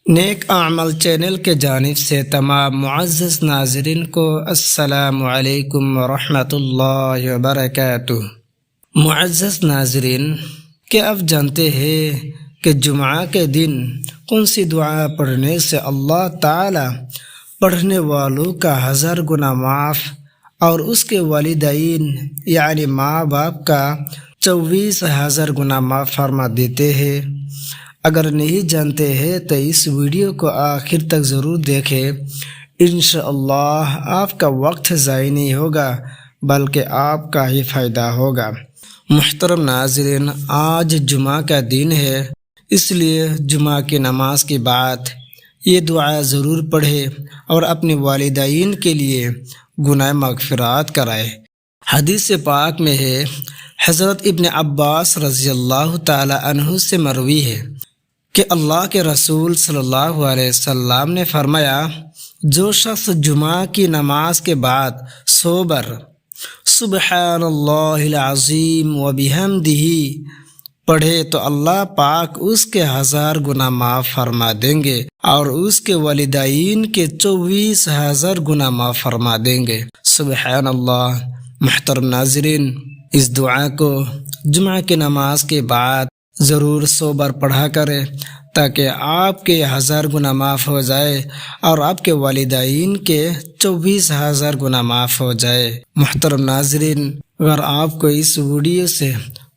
نیک اعمال چینل کے جانب سے تمام معزز ناظرین کو السلام علیکم ورحمۃ اللہ وبرکاتہ۔ معزز ناظرین، کیا آپ جانتے ہیں کہ جمعہ کے دن کون سی دعا پڑھنے سے اللہ تعالی پڑھنے والوں کا 1000 گنا معاف اور اس کے والدین یعنی ماں باپ کا 24,000 گنا معاف فرما دیتے ہیں؟ اگر نہیں جانتے ہیں تو اس ویڈیو کو آخر تک ضرور دیکھیں۔ انشاءاللہ آپ کا وقت ضائع نہیں ہوگا بلکہ آپ کا ہی فائدہ ہوگا۔ محترم ناظرین، آج جمعہ کا دن ہے، اس لیے جمعہ کی نماز کے بعد یہ دعا ضرور پڑھیں اور اپنے والدین کے لیے گناہ مغفرات کرائے۔ حدیث پاک میں ہے، حضرت ابن عباس رضی اللہ تعالی عنہ سے مروی ہے کہ اللہ کے رسول صلی اللہ علیہ وسلم نے فرمایا، جو شخص جمعہ کی نماز کے بعد صبر سبحان اللہ العظیم و بحمدہ پڑھے تو اللہ پاک اس کے 1000 گنا معاف فرما دیں گے اور اس کے والدین کے 24,000 گنا معاف فرما دیں گے۔ سبحان اللہ۔ محترم ناظرین، اس دعا کو جمعہ کی نماز کے بعد ضرور 100 بار پڑھا کرے تاکہ آپ کے 1000 گنا معاف ہو جائے اور آپ کے والدین کے 24,000 گنا معاف ہو جائے۔ محترم ناظرین، اگر آپ کو اس ویڈیو سے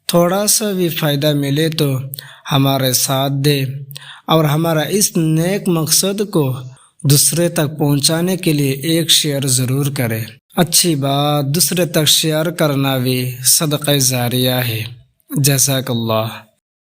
تھوڑا سا بھی فائدہ ملے تو ہمارے ساتھ دے اور ہمارا اس نیک مقصد کو دوسرے تک پہنچانے کے لیے ایک شیئر ضرور کرے۔ اچھی بات دوسرے تک شیئر کرنا بھی صدقہ جاریہ ہے۔ جزاک اللہ۔